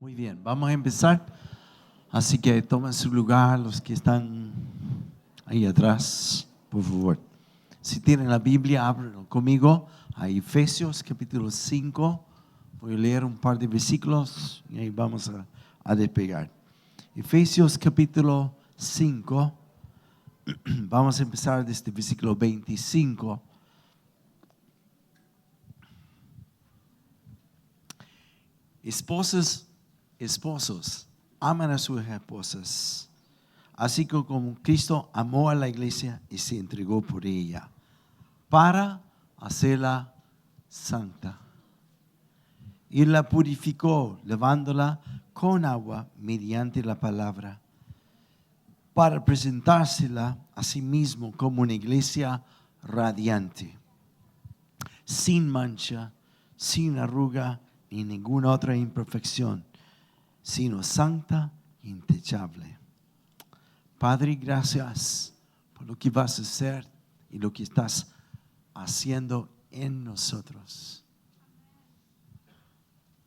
Muy bien, vamos a empezar. Así que tomen su lugar los que están ahí atrás, por favor. Si tienen la Biblia, ábranlo conmigo a Efesios capítulo 5. Voy a leer un par de versículos y ahí vamos a despegar. Efesios capítulo 5. Vamos a empezar desde el versículo 25. Esposos, aman a sus esposas, así como Cristo amó a la iglesia y se entregó por ella, para hacerla santa. Y la purificó, lavándola con agua mediante la palabra, para presentársela a sí mismo como una iglesia radiante, sin mancha, sin arruga, ni ninguna otra imperfección, sino santa e intachable. Padre, gracias por lo que vas a hacer y lo que estás haciendo en nosotros.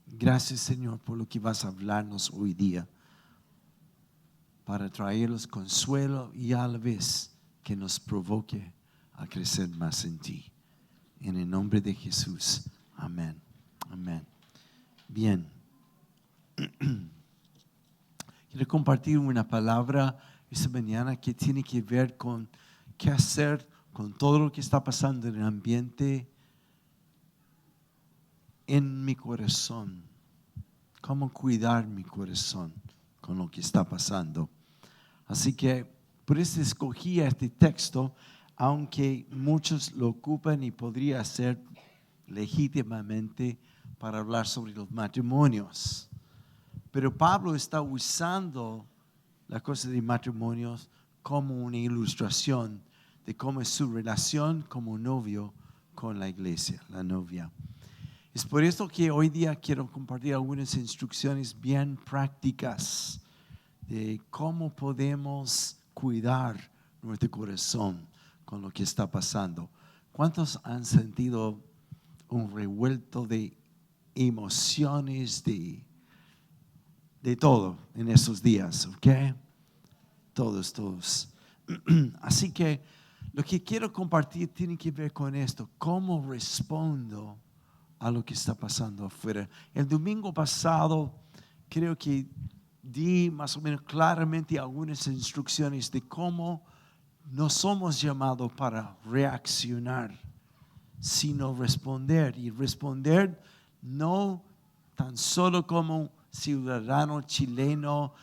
Gracias, Señor, por lo que vas a hablarnos hoy día, para traernos consuelo y a la vez que nos provoque a crecer más en ti. En el nombre de Jesús. Amén. Amén. Bien. Quiero compartir una palabra esta mañana que tiene que ver con qué hacer con todo lo que está pasando en el ambiente en mi corazón. Cómo cuidar mi corazón con lo que está pasando. Así que por eso escogí este texto, aunque muchos lo ocupan y podría ser legítimamente para hablar sobre los matrimonios. Pero Pablo está usando la cosa de matrimonios como una ilustración de cómo es su relación como novio con la iglesia, la novia. Es por eso que hoy día quiero compartir algunas instrucciones bien prácticas de cómo podemos cuidar nuestro corazón con lo que está pasando. ¿Cuántos han sentido un revuelto de emociones, de todo en esos días? ¿Ok? Todos. Así que lo que quiero compartir tiene que ver con esto. ¿Cómo respondo a lo que está pasando afuera? El domingo pasado creo que di más o menos claramente algunas instrucciones de cómo no somos llamados para reaccionar, sino responder. Y responder no tan solo como ciudadano chileno,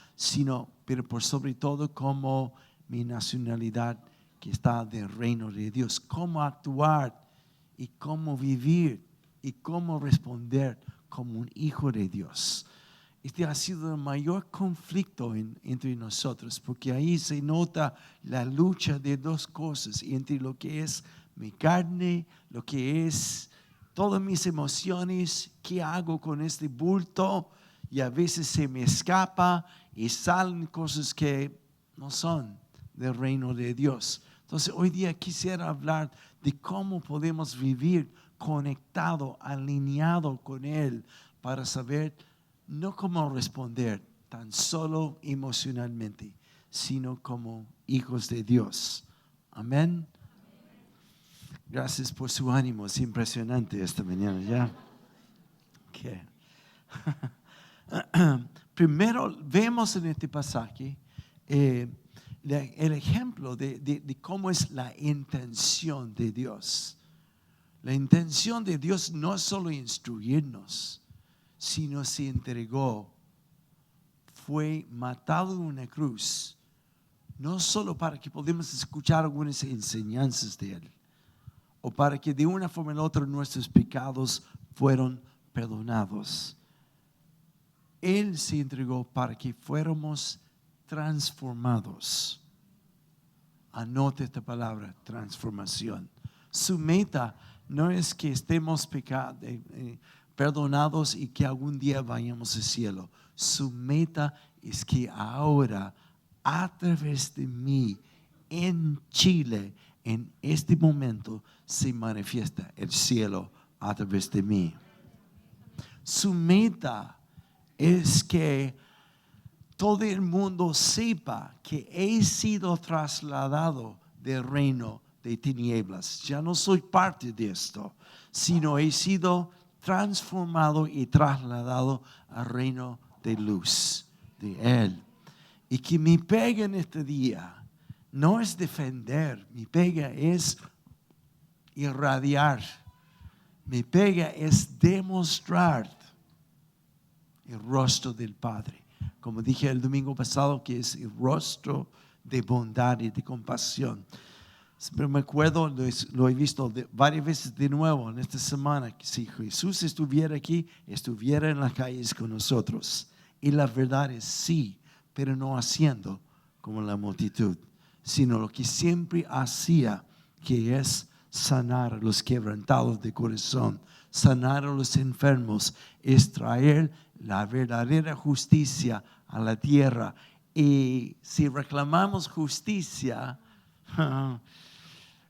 pero por sobre todo como mi nacionalidad que está del reino de Dios. Cómo actuar y cómo vivir y cómo responder como un hijo de Dios. Este ha sido el mayor conflicto entre nosotros, porque ahí se nota la lucha de dos cosas, entre lo que es mi carne, lo que es todas mis emociones, qué hago con este bulto, y a veces se me escapa y salen cosas que no son del reino de Dios. Entonces hoy día quisiera hablar de cómo podemos vivir conectado, alineado con Él, para saber no cómo responder tan solo emocionalmente, sino como hijos de Dios. Amén. Gracias por su ánimo, es impresionante esta mañana ya. Okay. Primero vemos en este pasaje el ejemplo de cómo es la intención de Dios. La intención de Dios no es solo instruirnos, sino se entregó, fue matado en una cruz, no solo para que podamos escuchar algunas enseñanzas de Él, o para que de una forma u otra nuestros pecados fueron perdonados. Él se entregó para que fuéramos transformados. Anote esta palabra, transformación. Su meta no es que estemos perdonados y que algún día vayamos al cielo. Su meta es que ahora, a través de mí, en Chile, en este momento, se manifiesta el cielo a través de mí. Su meta es que todo el mundo sepa que he sido trasladado del reino de tinieblas. Ya no soy parte de esto, sino he sido transformado y trasladado al reino de luz de Él. Y que mi pega en este día no es defender, mi pega es irradiar, mi pega es demostrar el rostro del Padre. Como dije el domingo pasado, que es el rostro de bondad y de compasión. Siempre me acuerdo, lo he visto varias veces de nuevo en esta semana, que si Jesús estuviera aquí, estuviera en las calles con nosotros. Y la verdad es sí, pero no haciendo como la multitud, sino lo que siempre hacía, que es sanar a los quebrantados de corazón, sanar a los enfermos, es traer la verdadera justicia a la tierra. Y si reclamamos justicia,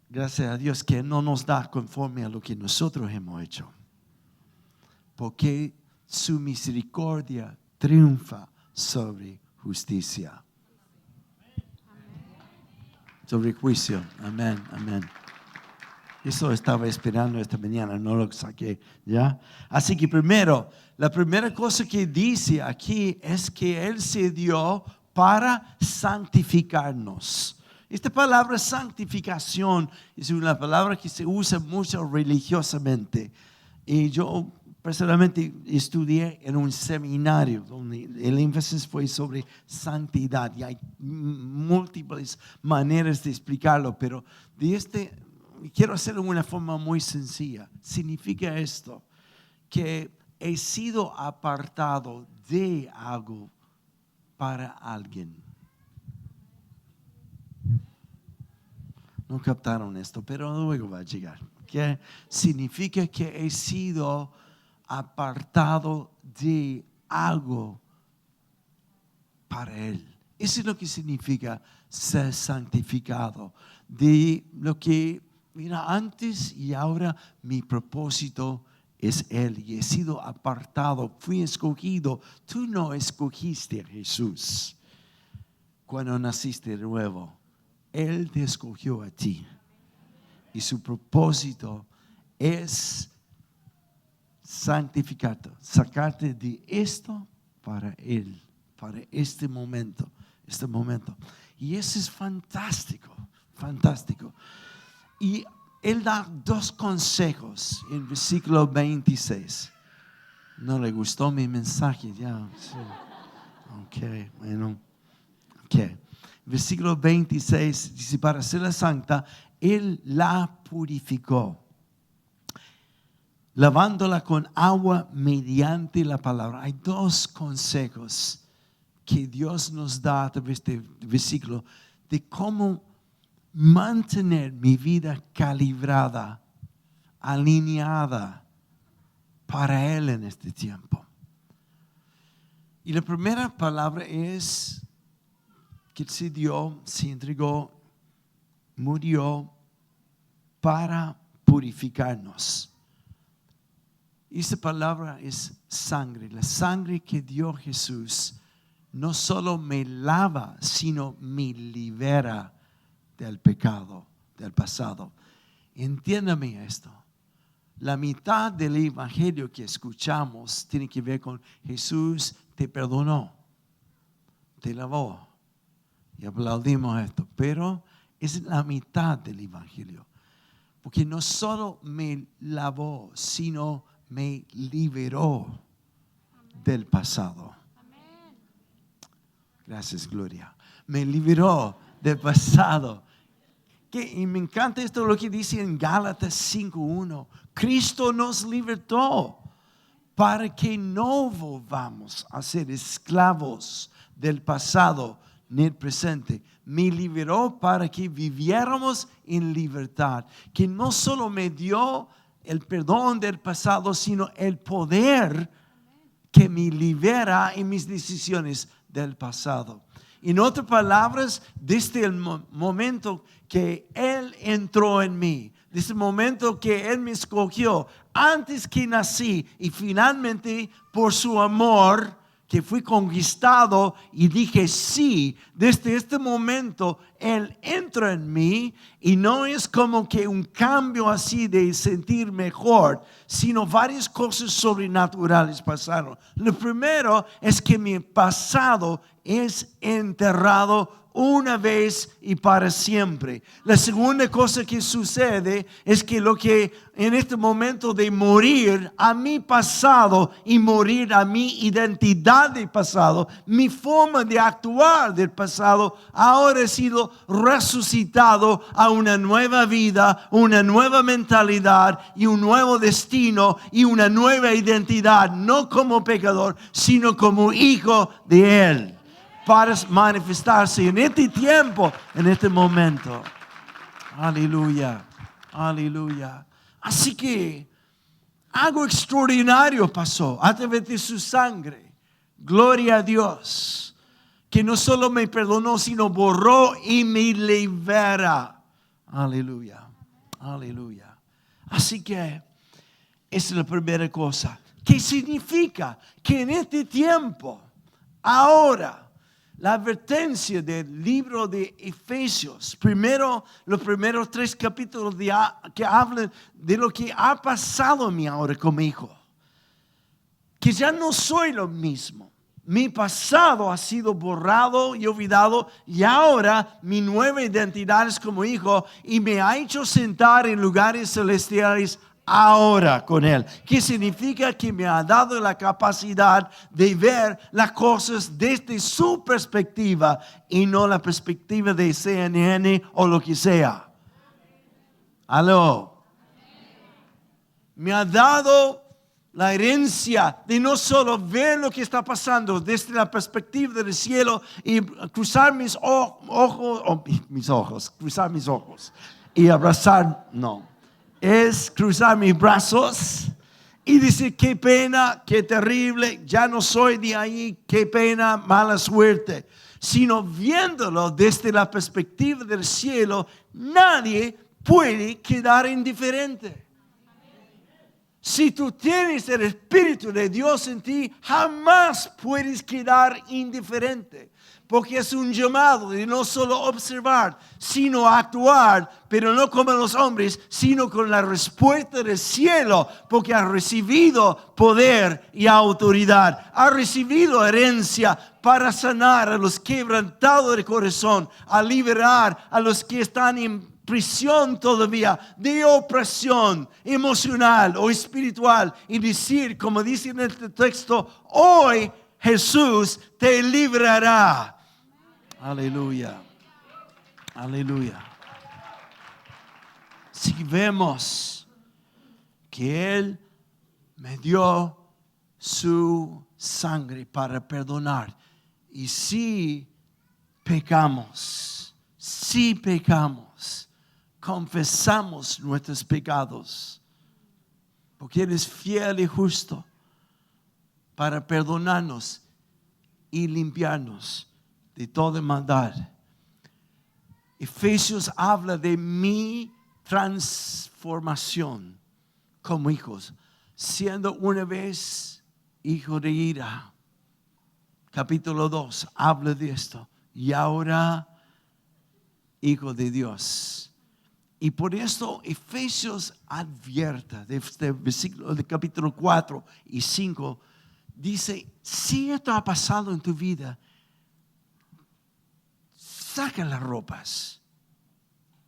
gracias a Dios que no nos da conforme a lo que nosotros hemos hecho, porque su misericordia triunfa sobre justicia, sobre juicio. Amén, amén. Eso estaba esperando esta mañana, no lo saqué, ¿ya? Así que primero, la primera cosa que dice aquí es que Él se dio para santificarnos. Esta palabra santificación es una palabra que se usa mucho religiosamente. Y yo personalmente estudié en un seminario donde el énfasis fue sobre santidad. Y hay múltiples maneras de explicarlo, pero quiero hacerlo de una forma muy sencilla. Significa esto, que he sido apartado de algo para alguien. No captaron esto, pero luego va a llegar. ¿Okay? Significa que he sido apartado de algo para Él. Eso es lo que significa ser santificado. De lo que era antes y ahora mi propósito es Él. Y he sido apartado, fui escogido. Tú no escogiste a Jesús cuando naciste de nuevo. Él te escogió a ti. Y su propósito es santificarte, sacarte de esto para Él, para este momento. Y eso es fantástico, fantástico. Y Él da dos consejos en versículo 26. No le gustó mi mensaje, ya. Sí. Ok, bueno. Ok. Versículo 26 dice, para hacerla santa, Él la purificó, lavándola con agua mediante la palabra. Hay dos consejos que Dios nos da a través de este versículo de cómo mantener mi vida calibrada, alineada para Él en este tiempo. Y la primera palabra es que se dio, se entregó, murió para purificarnos. Y esa palabra es sangre. La sangre que dio Jesús no solo me lava, sino me libera del pecado, del pasado. Entiéndame esto. La mitad del evangelio que escuchamos tiene que ver con Jesús te perdonó, te lavó. Y aplaudimos esto, pero es la mitad del evangelio. Porque no solo me lavó, sino me liberó del pasado. Gracias, Gloria. Me liberó del pasado. Y me encanta esto lo que dice en Gálatas 5:1. Cristo nos libertó para que no volvamos a ser esclavos del pasado ni el presente. Me liberó para que viviéramos en libertad. Que no solo me dio el perdón del pasado, sino el poder que me libera en mis decisiones del pasado. En otras palabras, desde el momento que Él entró en mí, desde el momento que Él me escogió, antes que nací, y finalmente por su amor que fui conquistado y dije sí, desde este momento Él entra en mí y no es como que un cambio así de sentir mejor, sino varias cosas sobrenaturales pasaron. Lo primero es que mi pasado es enterrado una vez y para siempre. La segunda cosa que sucede es que lo que en este momento de morir a mi pasado y morir a mi identidad del pasado, mi forma de actuar del pasado, ahora ha sido resucitado a una nueva vida, una nueva mentalidad y un nuevo destino y una nueva identidad, no como pecador, sino como hijo de Él, para manifestarse en este tiempo, en este momento. Aleluya, aleluya. Así que algo extraordinario pasó a través de su sangre. Gloria a Dios, que no solo me perdonó, sino borró y me libera. Aleluya, aleluya. Así que esa es la primera cosa. ¿Qué significa? Que en este tiempo, ahora, la advertencia del libro de Efesios, primero, los primeros 3 capítulos que hablan de lo que ha pasado a mí ahora como hijo. Que ya no soy lo mismo. Mi pasado ha sido borrado y olvidado y ahora mi nueva identidad es como hijo y me ha hecho sentar en lugares celestiales ahora con Él. ¿Qué significa? Que me ha dado la capacidad de ver las cosas desde su perspectiva y no la perspectiva de CNN o lo que sea. Aló. Me ha dado la herencia de no solo ver lo que está pasando desde la perspectiva del cielo y cruzar mis ojos y abrazar, no. Es cruzar mis brazos y decir qué pena, qué terrible, ya no soy de ahí, qué pena, mala suerte. Sino viéndolo desde la perspectiva del cielo, nadie puede quedar indiferente. Si tú tienes el Espíritu de Dios en ti, jamás puedes quedar indiferente. Porque es un llamado de no solo observar, sino actuar, pero no como los hombres, sino con la respuesta del cielo, porque ha recibido poder y autoridad, ha recibido herencia para sanar a los quebrantados de corazón, a liberar a los que están en prisión todavía, de opresión emocional o espiritual, y decir, como dice en este texto, hoy Jesús te librará. Aleluya, aleluya. Si vemos que Él me dio su sangre para perdonar, y si pecamos, confesamos nuestros pecados, porque Él es fiel y justo para perdonarnos y limpiarnos de toda maldad. Efesios habla de mi transformación como hijos, siendo una vez hijo de ira. Capítulo 2 habla de esto. Y ahora hijo de Dios. Y por esto Efesios advierte de este versículo de capítulo 4 y 5. Dice, si esto ha pasado en tu vida, saca las ropas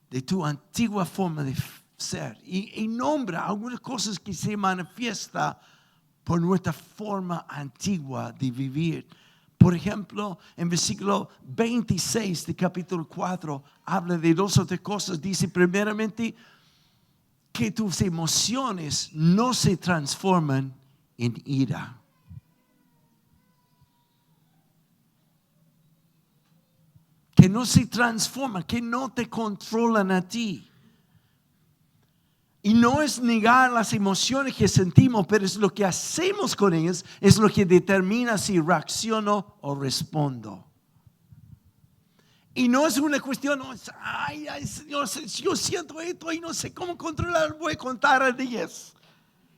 de tu antigua forma de ser y nombra algunas cosas que se manifiestan por nuestra forma antigua de vivir. Por ejemplo, en versículo 26 de capítulo 4 habla de 2 o 3 cosas. Dice primeramente que tus emociones no se transforman en ira. Que no se transforman, que no te controlan a ti. Y no es negar las emociones que sentimos, pero es lo que hacemos con ellas, es lo que determina si reacciono o respondo. Y no es una cuestión, ay, Señor, yo siento esto y no sé cómo controlar, voy a contar a 10.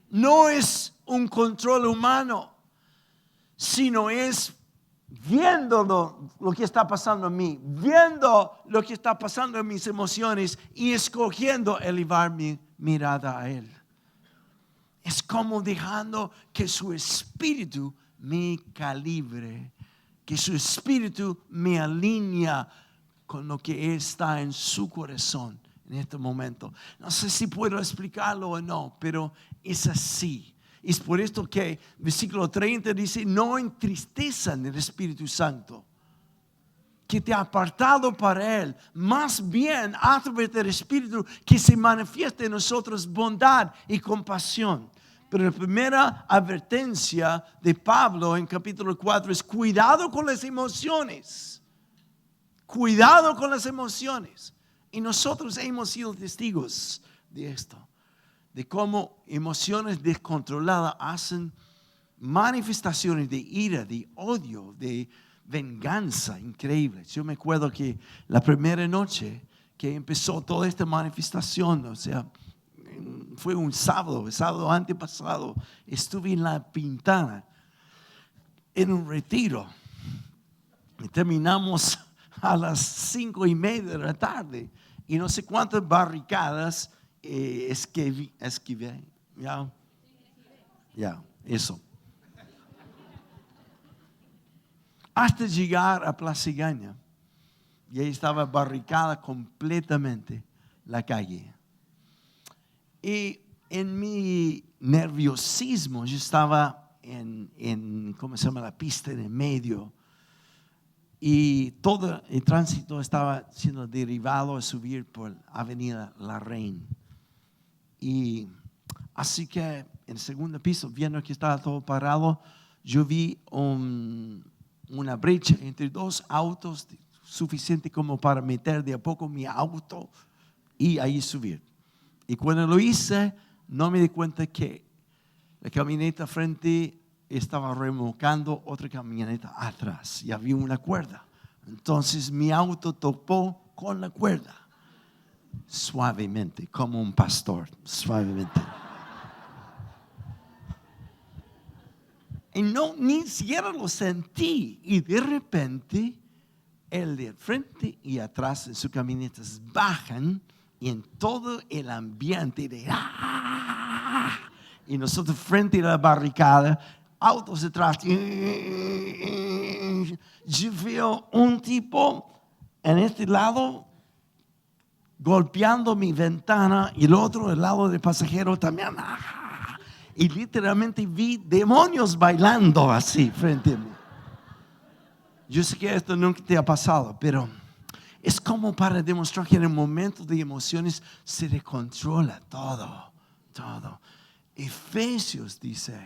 No es un control humano, sino es viendo lo que está pasando en mí, viendo lo que está pasando en mis emociones y escogiendo elevar mi mirada a Él. Es como dejando que su espíritu me calibre, que su espíritu me alinea con lo que está en su corazón en este momento. No sé si puedo explicarlo o no, pero es así. Es por esto que versículo 30 dice, no entristezcan el Espíritu Santo, que te ha apartado para Él. Más bien, a través del Espíritu, que se manifieste en nosotros bondad y compasión. Pero la primera advertencia de Pablo en capítulo 4 es cuidado con las emociones. Cuidado con las emociones. Y nosotros hemos sido testigos de esto. De cómo emociones descontroladas hacen manifestaciones de ira, de odio, de venganza increíbles. Yo me acuerdo que la primera noche que empezó toda esta manifestación, o sea, fue un sábado, el sábado antepasado, estuve en La Pintana, en un retiro. Y terminamos a las 5:30 de la tarde y no sé cuántas barricadas esquivé. Ya, eso. Hasta llegar a Plaza Igaña. Y ahí estaba barricada completamente la calle. Y en mi nerviosismo, yo estaba en ¿cómo se llama? La pista en el medio. Y todo el tránsito estaba siendo derivado a subir por Avenida La Reina. Y así que en el segundo piso, viendo que estaba todo parado, yo vi una brecha entre dos autos suficiente como para meter de a poco mi auto y ahí subir. Y cuando lo hice, no me di cuenta que la camioneta frente estaba remolcando otra camioneta atrás y había una cuerda. Entonces mi auto topó con la cuerda. Suavemente, como un pastor, suavemente. Y ni siquiera lo sentí. Y de repente, el de frente y atrás en sus camionetas bajan y en todo el ambiente de ¡ah! Y nosotros frente a la barricada, autos detrás. Yo veo un tipo en este lado golpeando mi ventana y el otro, el lado del pasajero también. Y literalmente vi demonios bailando así frente a mí. Yo sé que esto nunca te ha pasado, pero es como para demostrar que en el momento de emociones se descontrola todo. Efesios dice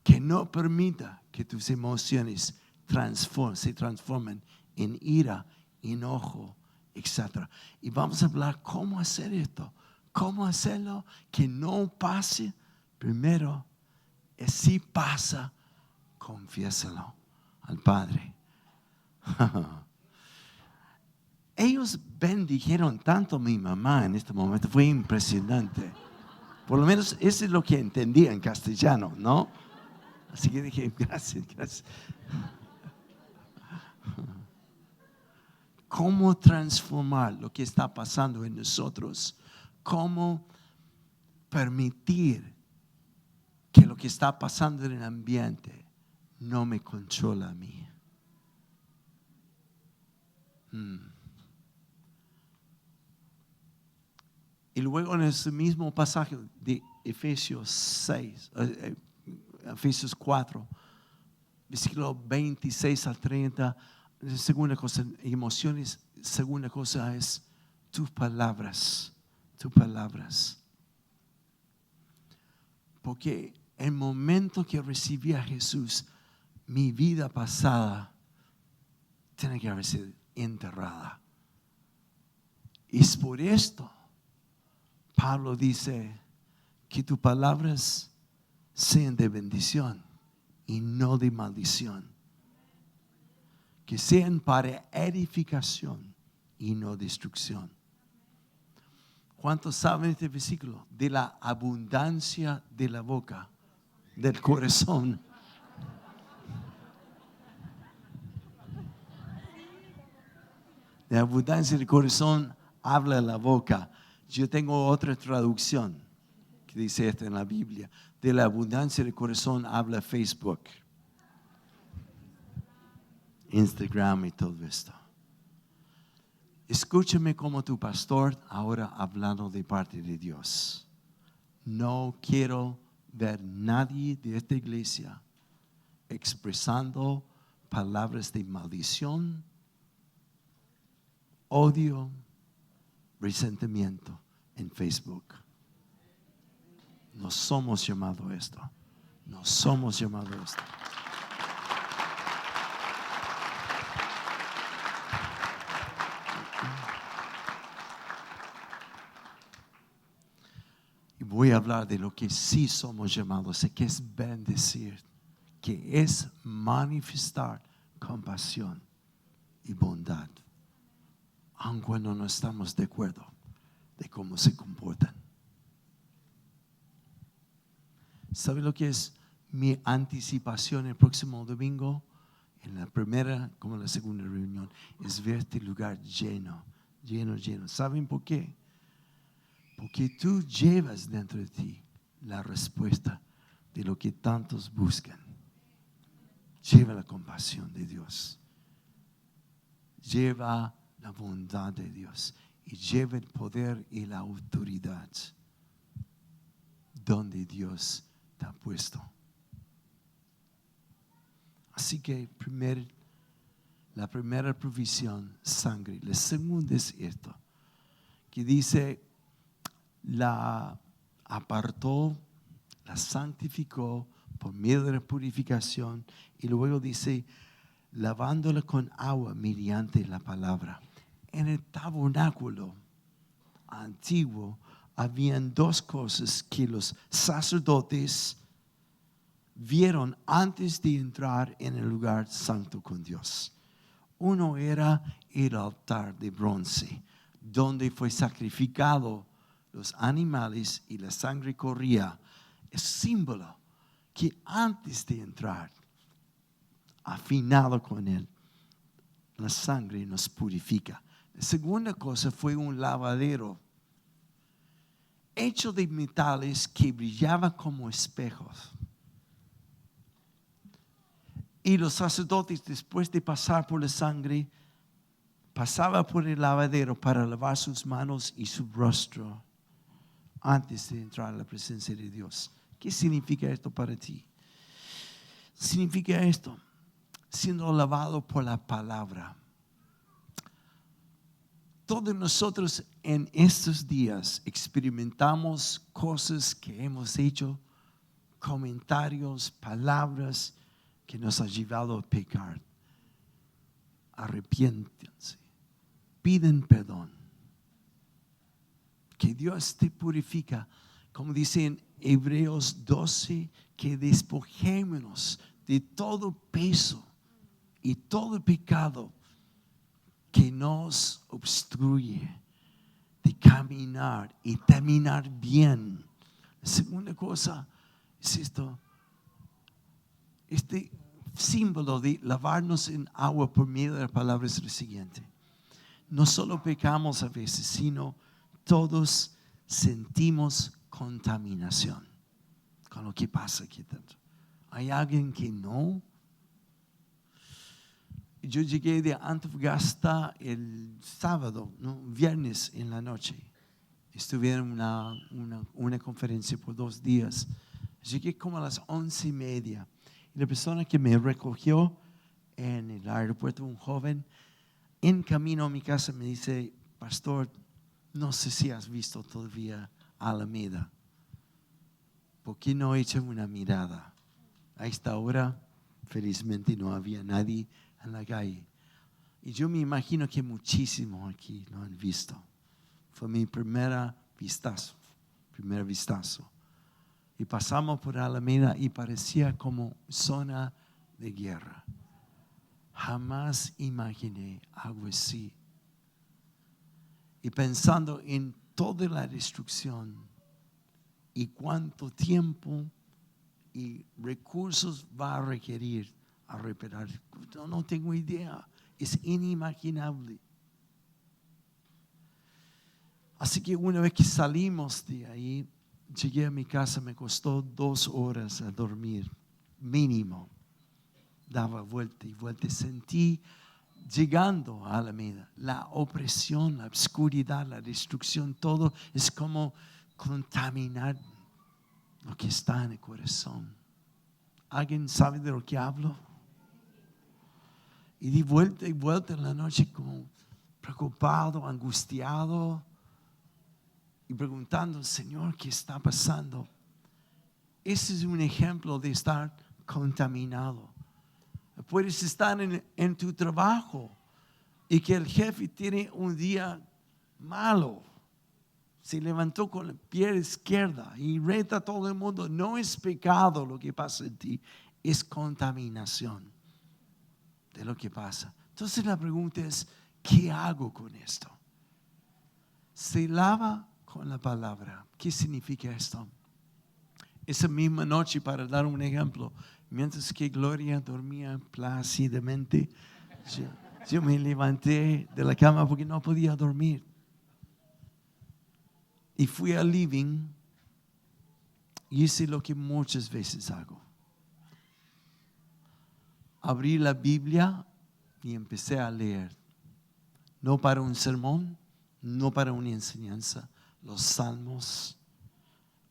que no permita que tus emociones se transformen en ira, enojo, etc. Y vamos a hablar cómo hacer esto, cómo hacerlo que no pase. Primero, si pasa, confiésalo al Padre. Ellos bendijeron tanto a mi mamá en este momento, fue impresionante. Por lo menos eso es lo que entendía en castellano, ¿no? Así que dije, gracias. ¿Cómo transformar lo que está pasando en nosotros? ¿Cómo permitir que lo que está pasando en el ambiente no me controla a mí? Y luego en ese mismo pasaje de Efesios 4, versículo 26 al 30, segunda cosa, emociones, segunda cosa es tus palabras. Porque el momento que recibí a Jesús, mi vida pasada tiene que haber sido enterrada. Y es por esto Pablo dice que tus palabras sean de bendición y no de maldición. Que sean para edificación y no destrucción. ¿Cuántos saben este versículo? De la abundancia de la boca, del corazón, De abundancia del corazón habla la boca. Yo tengo otra traducción que dice esto en la Biblia. De la abundancia del corazón habla Facebook, Instagram y todo esto. Escúchame como tu pastor ahora hablando de parte de Dios. No quiero ver nadie de esta iglesia expresando palabras de maldición, odio, resentimiento en Facebook. No somos llamados a esto. No somos llamados a esto. Y voy a hablar de lo que sí somos llamados, que es bendecir, que es manifestar compasión y bondad, aun cuando no estamos de acuerdo de cómo se comportan. ¿Sabe lo que es mi anticipación el próximo domingo? En la primera como en la segunda reunión, es ver este lugar lleno, lleno, lleno. ¿Saben por qué? Porque tú llevas dentro de ti la respuesta de lo que tantos buscan. Lleva la compasión de Dios. Lleva la bondad de Dios. Y lleva el poder y la autoridad donde Dios te ha puesto. Así que la primera provisión, sangre. La segunda es esto, que dice, la apartó, la santificó por medio de la purificación, y luego dice, lavándola con agua mediante la palabra. En el tabernáculo antiguo habían dos cosas que los sacerdotes vieron antes de entrar en el lugar santo con Dios. Uno era el altar de bronce, donde fue sacrificado los animales y la sangre corría. Es símbolo que antes de entrar, afinado con él, la sangre nos purifica. La segunda cosa fue un lavadero hecho de metales que brillaba como espejos. Y los sacerdotes, después de pasar por la sangre, pasaban por el lavadero para lavar sus manos y su rostro antes de entrar a la presencia de Dios. ¿Qué significa esto para ti? Significa esto, siendo lavado por la palabra. Todos nosotros en estos días experimentamos cosas que hemos hecho, comentarios, palabras que nos han llevado a pecar. Arrepiéntanse, piden perdón. Que Dios te purifica, como dice en Hebreos 12, que despojémonos de todo peso y todo pecado que nos obstruye de caminar y terminar bien. La segunda cosa es esto, este símbolo de lavarnos en agua por medio de la palabra es lo siguiente. No solo pecamos a veces, sino todos sentimos contaminación con lo que pasa aquí dentro. ¿Hay alguien que no? Yo llegué de Antofagasta el sábado, viernes en la noche. Estuve en una conferencia por 2 días. Llegué como a las 11:30. Y la persona que me recogió en el aeropuerto, un joven, en camino a mi casa me dice, pastor, no sé si has visto todavía Alameda. ¿Por qué no echan una mirada? A esta hora, felizmente, no había nadie en la calle. Y yo me imagino que muchísimos aquí lo han visto. Fue mi primer vistazo. Y pasamos por Alameda y parecía como zona de guerra. Jamás imaginé algo así. Y pensando en toda la destrucción y cuánto tiempo y recursos va a requerir a reparar. No tengo idea. Es inimaginable. Así que una vez que salimos de ahí, llegué a mi casa, me costó 2 horas a dormir, mínimo. Daba vuelta y vuelta. Sentí llegando a Alameda la opresión, la oscuridad, la destrucción, todo es como contaminar lo que está en el corazón. ¿Alguien sabe de lo que hablo? Y di vuelta y vuelta en la noche como preocupado, angustiado y preguntando, Señor, ¿qué está pasando? Ese es un ejemplo de estar contaminado. Puedes estar en tu trabajo y que el jefe tiene un día malo. Se levantó con la pie izquierda y reta a todo el mundo. No es pecado lo que pasa en ti, es contaminación de lo que pasa. Entonces la pregunta es, ¿qué hago con esto? Se lava con la palabra. ¿Qué significa esto? Esa misma noche, para dar un ejemplo, mientras que Gloria dormía plácidamente, yo me levanté de la cama porque no podía dormir. Y fui al living y hice lo que muchas veces hago. Abrí la Biblia y empecé a leer. No para un sermón, no para una enseñanza, los salmos,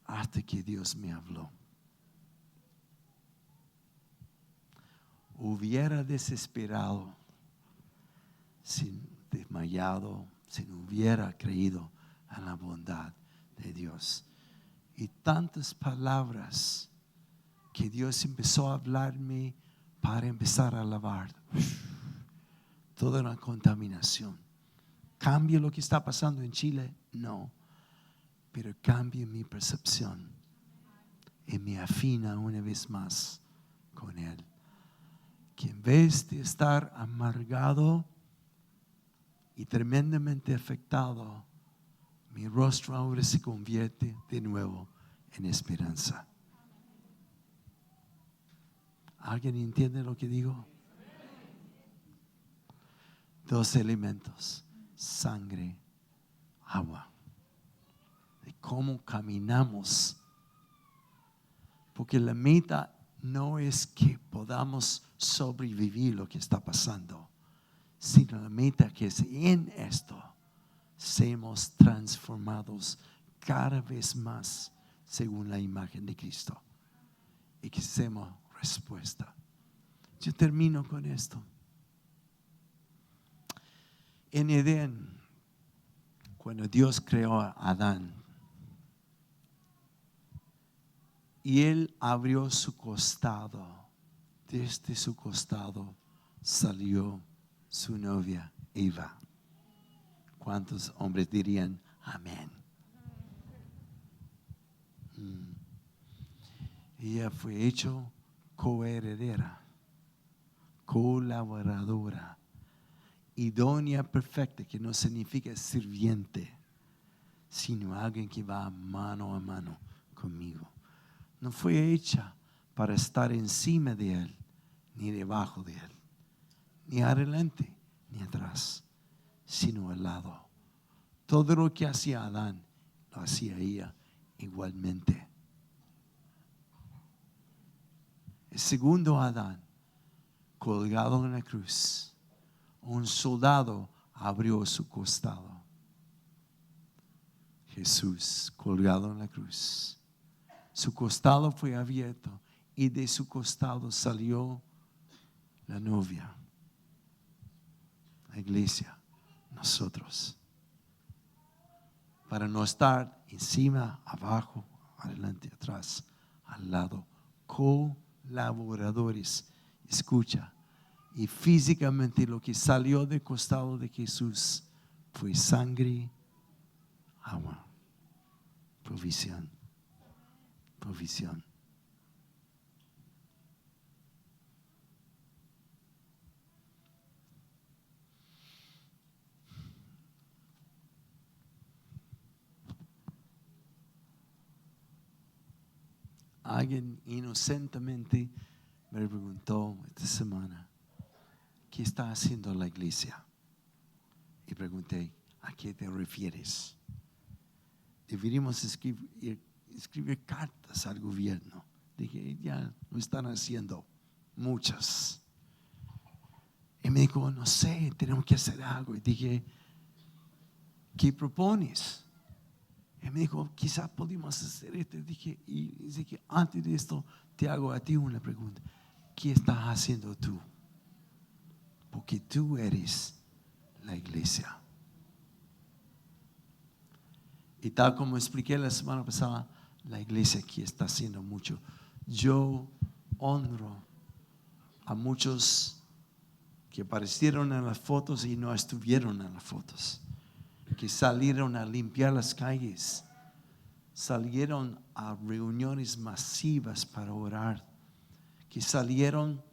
hasta que Dios me habló. Hubiera desesperado, sin desmayado, si no hubiera creído en la bondad de Dios. Y tantas palabras que Dios empezó a hablarme para empezar a lavar. Toda una contaminación. ¿Cambia lo que está pasando en Chile? No. Pero cambia mi percepción y me afina una vez más con Él. Que en vez de estar amargado y tremendamente afectado, mi rostro ahora se convierte de nuevo en esperanza. ¿Alguien entiende lo que digo? 2 elementos: sangre, agua. De cómo caminamos. Porque la meta no es que podamos sobrevivir lo que está pasando, sino la meta que es en esto seamos transformados cada vez más según la imagen de Cristo y que seamos respuesta. Yo termino con esto. En Edén, cuando Dios creó a Adán y él abrió su costado, desde su costado salió su novia Eva. ¿Cuántos hombres dirían amén? Ella fue hecho coheredera, colaboradora, idónea, perfecta, que no significa sirviente, sino alguien que va mano a mano conmigo. No fue hecha para estar encima de Él, ni debajo de Él, ni adelante, ni atrás, sino al lado. Todo lo que hacía Adán, lo hacía ella igualmente. El segundo Adán, colgado en la cruz, un soldado abrió su costado. Jesús, colgado en la cruz. Su costado fue abierto y de su costado salió la novia, la iglesia, nosotros. Para no estar encima, abajo, adelante, atrás, al lado, colaboradores. Escucha, y físicamente lo que salió del costado de Jesús fue sangre, agua, provisión. Provisión. Alguien inocentemente me preguntó esta semana, ¿qué está haciendo la iglesia? Y pregunté, ¿a qué te refieres? deberíamos escribir cartas al gobierno. Dije, ya lo están haciendo muchas. Y me dijo, no sé, tenemos que hacer algo. Y dije, ¿qué propones? Y me dijo, quizás podemos hacer esto. Y dije, antes de esto, te hago a ti una pregunta. ¿Qué estás haciendo tú? Porque tú eres la iglesia. Y tal como expliqué la semana pasada, la iglesia aquí está haciendo mucho. Yo honro a muchos que aparecieron en las fotos y no estuvieron en las fotos, que salieron a limpiar las calles, salieron a reuniones masivas para orar, que salieron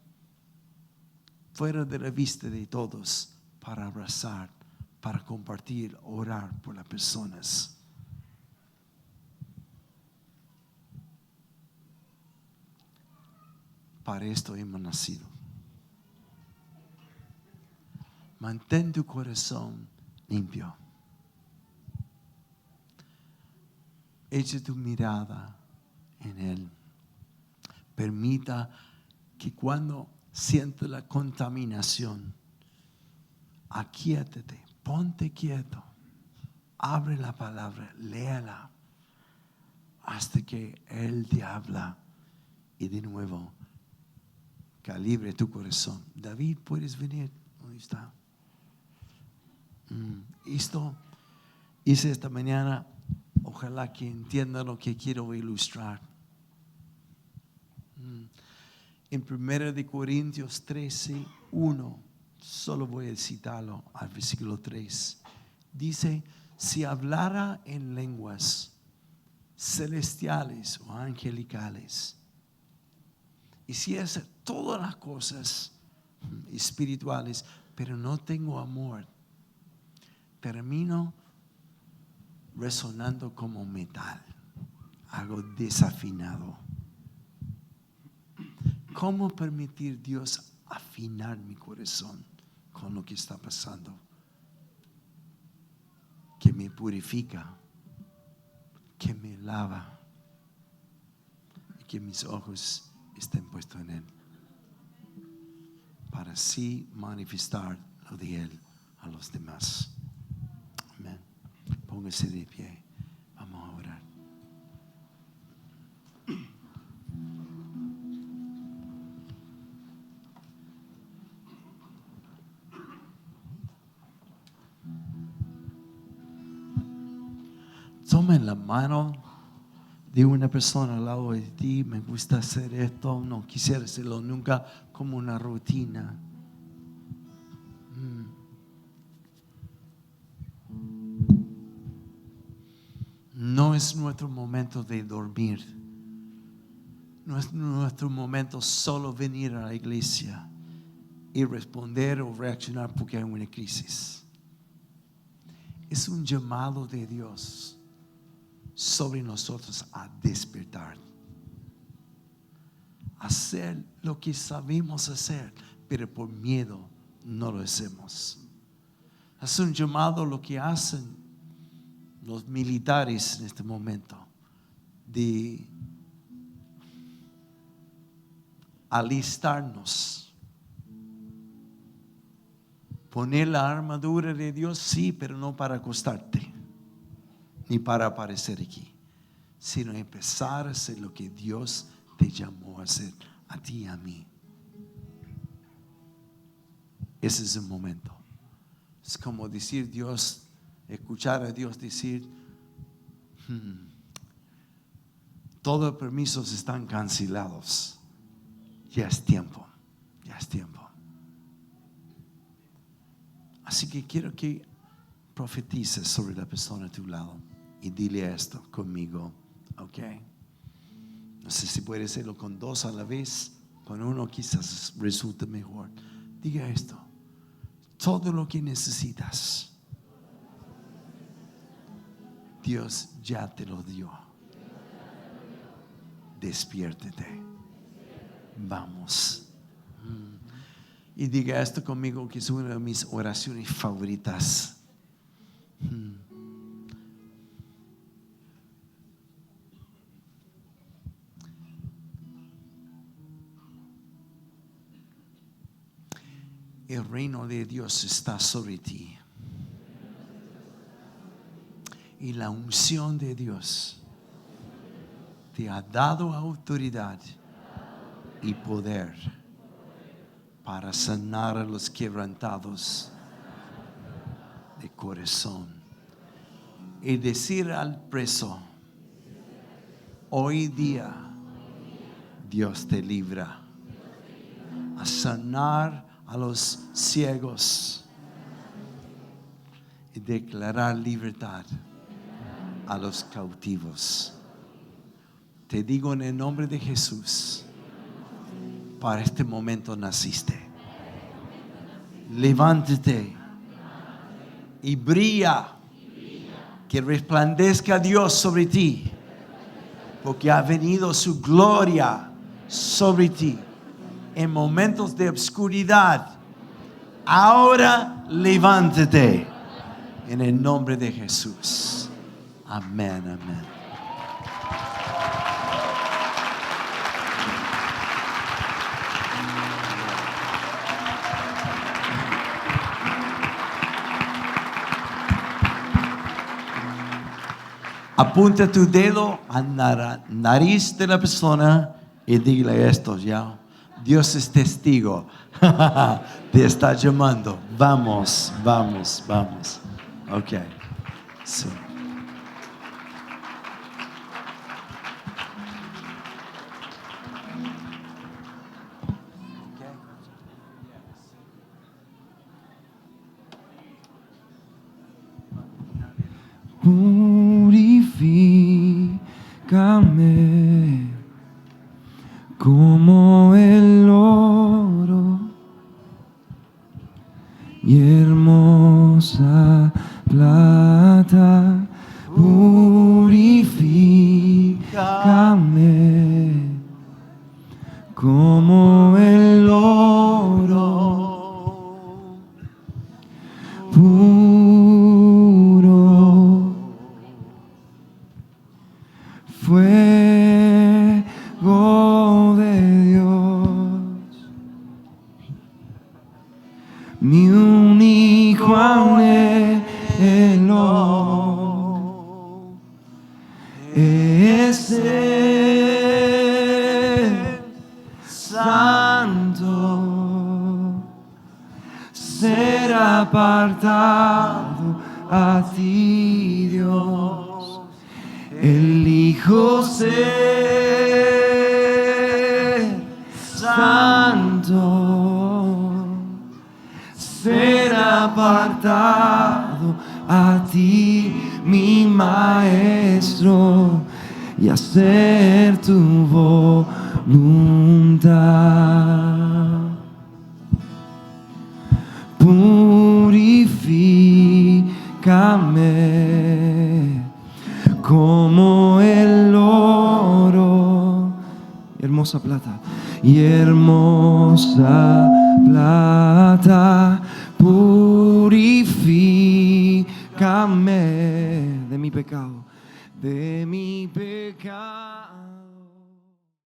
fuera de la vista de todos para abrazar, para compartir, orar por las personas. Para esto hemos nacido. Mantén tu corazón limpio. Echa tu mirada en Él. Permita que cuando sienta la contaminación, aquíétate, ponte quieto, abre la palabra, léala hasta que Él te habla y de nuevo calibre tu corazón. David, puedes venir. ¿Dónde está? Esto hice esta mañana. Ojalá que entiendan lo que quiero ilustrar. En 1 Corintios 13:1, solo voy a citarlo al versículo 3. Dice, si hablara en lenguas celestiales o angelicales, y si hace todas las cosas espirituales, pero no tengo amor, termino resonando como metal, algo desafinado. ¿Cómo permitir Dios afinar mi corazón con lo que está pasando? Que me purifica, que me lava y que mis ojos estén puestos en Él, para así manifestar lo de Él a los demás. Amén. Póngase de pie. Vamos a orar. Toma la mano de una persona al lado de ti. Me gusta hacer esto. No quisiera hacerlo nunca como una rutina. No es nuestro momento de dormir. No es nuestro momento solo venir a la iglesia y responder o reaccionar porque hay una crisis. Es un llamado de Dios sobre nosotros a despertar, hacer lo que sabemos hacer, pero por miedo no lo hacemos. Es un llamado lo que hacen los militares en este momento, de alistarnos, poner la armadura de Dios, sí, pero no para acostarte ni para aparecer aquí, sino empezar a hacer lo que Dios te llamó a hacer, a ti y a mí. Ese es el momento. Es como decir Dios, escuchar a Dios decir, todos los permisos están cancelados. Ya es tiempo, ya es tiempo. Así que quiero que profetices sobre la persona a tu lado y dile esto conmigo, ¿ok? No sé si puede hacerlo con dos a la vez, con uno quizás resulte mejor. Diga esto, todo lo que necesitas, Dios ya te lo dio. Despiértete. Vamos. Y diga esto conmigo, que es una de mis oraciones favoritas. El reino de Dios está sobre ti. Y la unción de Dios te ha dado autoridad y poder para sanar a los quebrantados de corazón. Y decir al preso: hoy día Dios te libra. A sanar a los ciegos y declarar libertad a los cautivos. Te digo en el nombre de Jesús, para este momento naciste. Levántate y brilla, que resplandezca Dios sobre ti, porque ha venido su gloria sobre ti. En momentos de obscuridad, ahora levántate en el nombre de Jesús. Amén, amén. Apunta tu dedo a la nariz de la persona y dile esto ya. Dios es testigo. Te está llamando. Vamos, vamos, vamos. Ok. Sí. Purifícame como el oro y hermosa plata. Purifícame como el oro puro, fuego de Dios, mi único anhelo es ser santo, ser apartado a ti, Dios. Elijo ser santo, ser apartado a ti, mi maestro, y hacer tu voluntad. Purifícame como el oro, hermosa plata, y hermosa plata. Purifícame de mi pecado, de mi pecado.